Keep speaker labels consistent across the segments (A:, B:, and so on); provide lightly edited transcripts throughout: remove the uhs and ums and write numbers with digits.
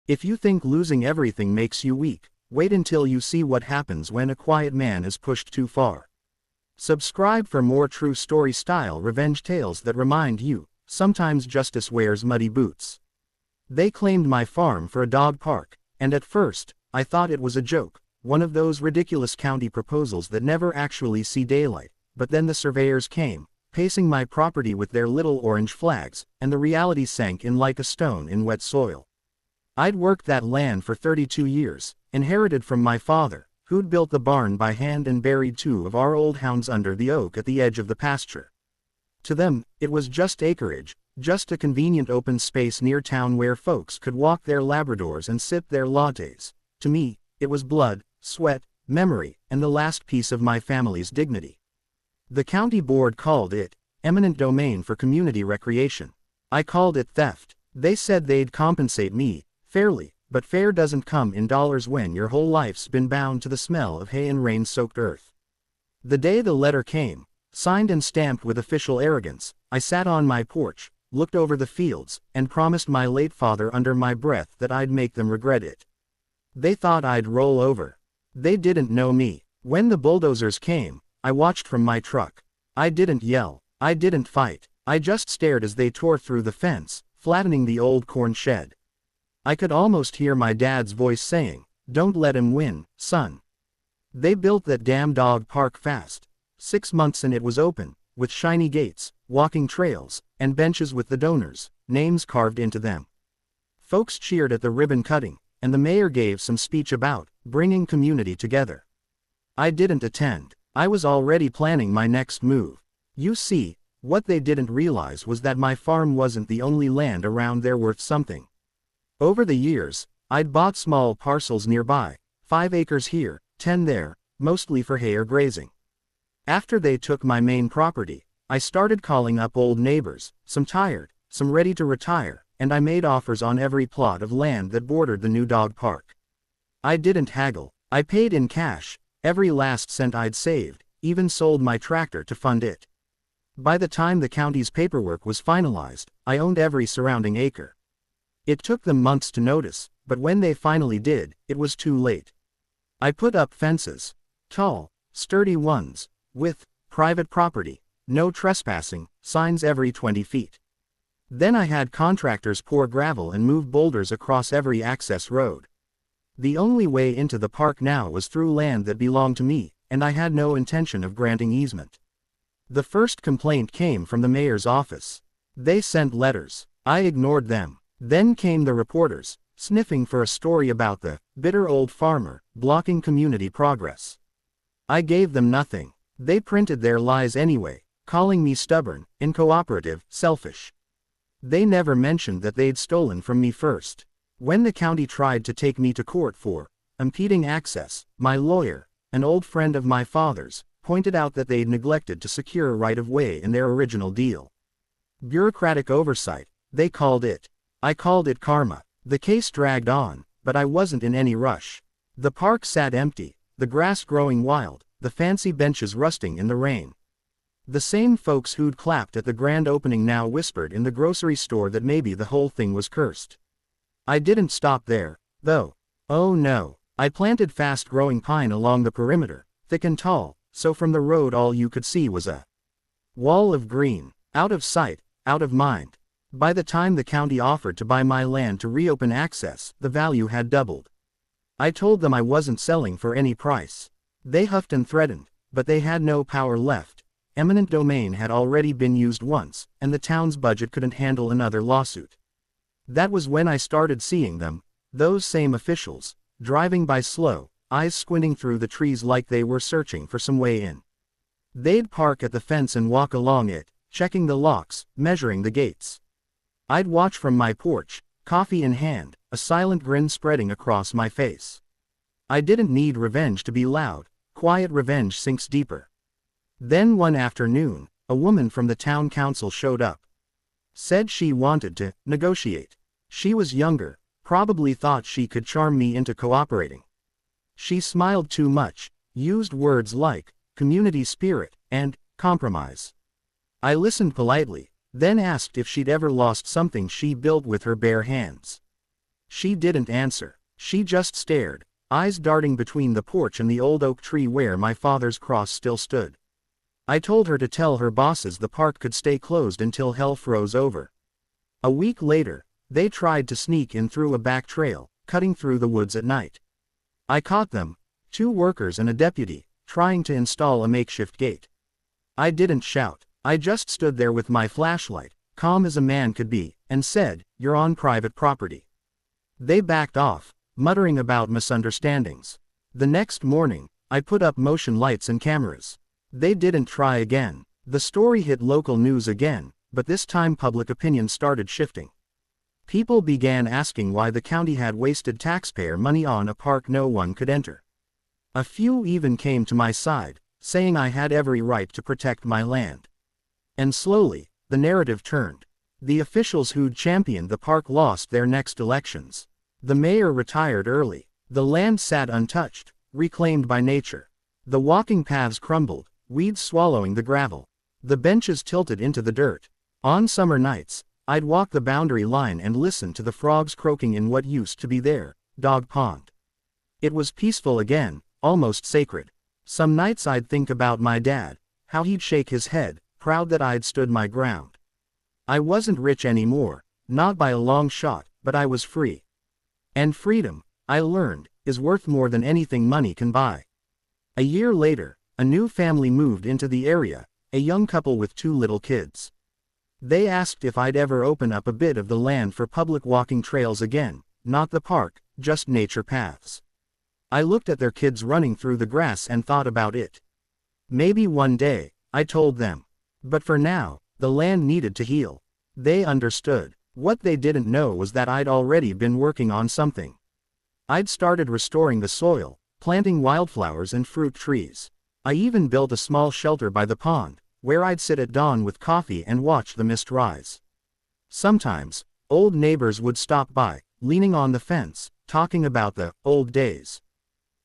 A: If you think losing everything makes you weak, wait until you see what happens when a quiet man is pushed too far. Subscribe for more true story style revenge tales that remind you, sometimes justice wears muddy boots. They claimed my farm for a dog park, and at first, I thought it was a joke, one of those ridiculous county proposals that never actually see daylight, but then the surveyors came, pacing my property with their little orange flags, and the reality sank in like a stone in wet soil. I'd worked that land for 32 years, inherited from my father, who'd built the barn by hand and buried 2 of our old hounds under the oak at the edge of the pasture. To them, it was just acreage, just a convenient open space near town where folks could walk their Labradors and sip their lattes. To me, it was blood, sweat, memory, and the last piece of my family's dignity. The county board called it eminent domain for community recreation. I called it theft. They said they'd compensate me fairly, but fair doesn't come in dollars when your whole life's been bound to the smell of hay and rain-soaked earth. The day the letter came, signed and stamped with official arrogance, I sat on my porch, looked over the fields, and promised my late father under my breath that I'd make them regret it. They thought I'd roll over. They didn't know me. When the bulldozers came, I watched from my truck. I didn't yell. I didn't fight. I just stared as they tore through the fence, flattening the old corn shed. I could almost hear my dad's voice saying, "Don't let him win, son." They built that damn dog park fast. 6 months and it was open, with shiny gates, walking trails, and benches with the donors' names carved into them. Folks cheered at the ribbon cutting, and the mayor gave some speech about bringing community together. I didn't attend. I was already planning my next move. You see, what they didn't realize was that my farm wasn't the only land around there worth something. Over the years, I'd bought small parcels nearby, 5 acres here, 10 there, mostly for hay or grazing. After they took my main property, I started calling up old neighbors, some tired, some ready to retire, and I made offers on every plot of land that bordered the new dog park. I didn't haggle. I paid in cash, every last cent I'd saved, even sold my tractor to fund it. By the time the county's paperwork was finalized, I owned every surrounding acre. It took them months to notice, but when they finally did, it was too late. I put up fences, tall, sturdy ones, with private property, no trespassing, signs every 20 feet. Then I had contractors pour gravel and move boulders across every access road. The only way into the park now was through land that belonged to me, and I had no intention of granting easement. The first complaint came from the mayor's office. They sent letters. I ignored them. Then came the reporters, sniffing for a story about the bitter old farmer, blocking community progress. I gave them nothing. They printed their lies anyway, calling me stubborn, uncooperative, selfish. They never mentioned that they'd stolen from me first. When the county tried to take me to court for impeding access, my lawyer, an old friend of my father's, pointed out that they'd neglected to secure a right-of-way in their original deal. Bureaucratic oversight, they called it. I called it karma. The case dragged on, but I wasn't in any rush. The park sat empty, the grass growing wild, the fancy benches rusting in the rain. The same folks who'd clapped at the grand opening now whispered in the grocery store that maybe the whole thing was cursed. I didn't stop there, though. Oh no. I planted fast-growing pine along the perimeter, thick and tall, so from the road all you could see was a wall of green, out of sight, out of mind. By the time the county offered to buy my land to reopen access, the value had doubled. I told them I wasn't selling for any price. They huffed and threatened, but they had no power left. Eminent domain had already been used once, and the town's budget couldn't handle another lawsuit. That was when I started seeing them, those same officials, driving by slow, eyes squinting through the trees like they were searching for some way in. They'd park at the fence and walk along it, checking the locks, measuring the gates. I'd watch from my porch, coffee in hand, a silent grin spreading across my face. I didn't need revenge to be loud. Quiet revenge sinks deeper. Then one afternoon, a woman from the town council showed up. Said she wanted to negotiate. She was younger, probably thought she could charm me into cooperating. She smiled too much, used words like community spirit and compromise. I listened politely, then asked if she'd ever lost something she built with her bare hands. She didn't answer. She just stared, eyes darting between the porch and the old oak tree where my father's cross still stood. I told her to tell her bosses the park could stay closed until hell froze over. A week later, they tried to sneak in through a back trail, cutting through the woods at night. I caught them, 2 workers and a deputy, trying to install a makeshift gate. I didn't shout. I just stood there with my flashlight, calm as a man could be, and said, "You're on private property." They backed off, muttering about misunderstandings. The next morning, I put up motion lights and cameras. They didn't try again. The story hit local news again, but this time public opinion started shifting. People began asking why the county had wasted taxpayer money on a park no one could enter. A few even came to my side, saying I had every right to protect my land. And slowly, the narrative turned. The officials who'd championed the park lost their next elections. The mayor retired early. The land sat untouched, reclaimed by nature. The walking paths crumbled, weeds swallowing the gravel. The benches tilted into the dirt. On summer nights, I'd walk the boundary line and listen to the frogs croaking in what used to be their dog pond. It was peaceful again, almost sacred. Some nights I'd think about my dad, how he'd shake his head, proud that I'd stood my ground. I wasn't rich anymore, not by a long shot, but I was free. And freedom, I learned, is worth more than anything money can buy. A year later, a new family moved into the area, a young couple with 2 little kids. They asked if I'd ever open up a bit of the land for public walking trails again, not the park, just nature paths. I looked at their kids running through the grass and thought about it. Maybe one day, I told them. But for now, the land needed to heal. They understood. What they didn't know was that I'd already been working on something. I'd started restoring the soil, planting wildflowers and fruit trees. I even built a small shelter by the pond, where I'd sit at dawn with coffee and watch the mist rise. Sometimes, old neighbors would stop by, leaning on the fence, talking about the old days.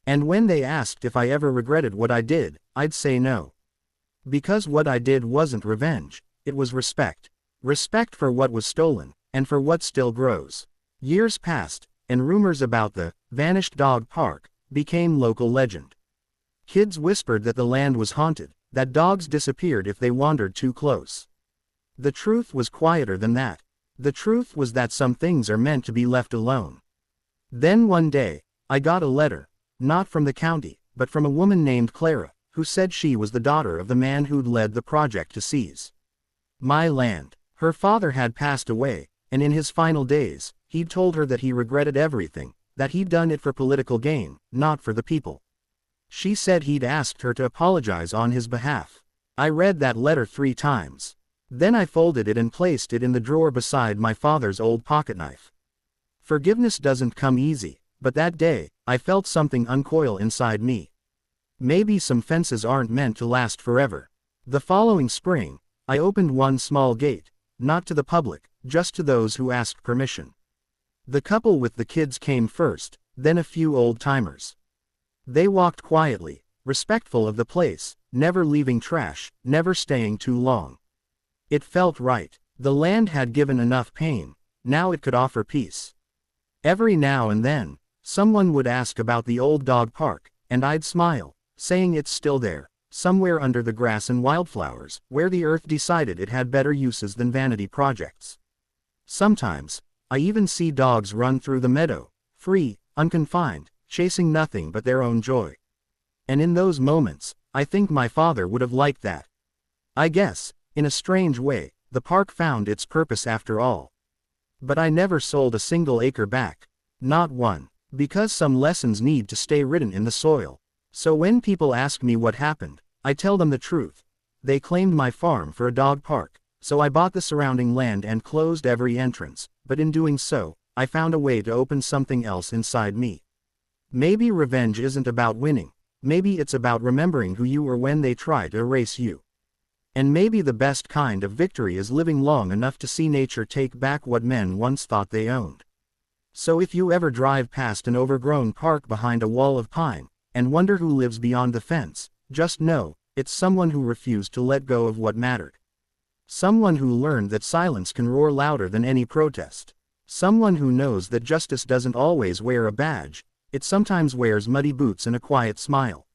A: And when they asked if I ever regretted what I did, I'd say no. Because what I did wasn't revenge, it was respect. Respect for what was stolen, and for what still grows. Years passed, and rumors about the vanished dog park became local legend. Kids whispered that the land was haunted, that dogs disappeared if they wandered too close. The truth was quieter than that. The truth was that some things are meant to be left alone. Then one day, I got a letter, not from the county, but from a woman named Clara, who said she was the daughter of the man who'd led the project to seize my land. Her father had passed away, and in his final days, he'd told her that he regretted everything, that he'd done it for political gain, not for the people. She said he'd asked her to apologize on his behalf. I read that letter 3 times. Then I folded it and placed it in the drawer beside my father's old pocketknife. Forgiveness doesn't come easy, but that day, I felt something uncoil inside me. Maybe some fences aren't meant to last forever. The following spring, I opened one small gate, not to the public, just to those who asked permission. The couple with the kids came first, then a few old-timers. They walked quietly, respectful of the place, never leaving trash, never staying too long. It felt right. The land had given enough pain, now it could offer peace. Every now and then, someone would ask about the old dog park, and I'd smile, saying it's still there, somewhere under the grass and wildflowers, where the earth decided it had better uses than vanity projects. Sometimes, I even see dogs run through the meadow, free, unconfined, chasing nothing but their own joy. And in those moments, I think my father would have liked that. I guess, in a strange way, the park found its purpose after all. But I never sold a single acre back. Not one. Because some lessons need to stay written in the soil. So when people ask me what happened, I tell them the truth. They claimed my farm for a dog park, so I bought the surrounding land and closed every entrance, but in doing so, I found a way to open something else inside me. Maybe revenge isn't about winning. Maybe it's about remembering who you were when they tried to erase you. And maybe the best kind of victory is living long enough to see nature take back what men once thought they owned. So if you ever drive past an overgrown park behind a wall of pine, and wonder who lives beyond the fence, just know, it's someone who refused to let go of what mattered. Someone who learned that silence can roar louder than any protest. Someone who knows that justice doesn't always wear a badge, it sometimes wears muddy boots and a quiet smile.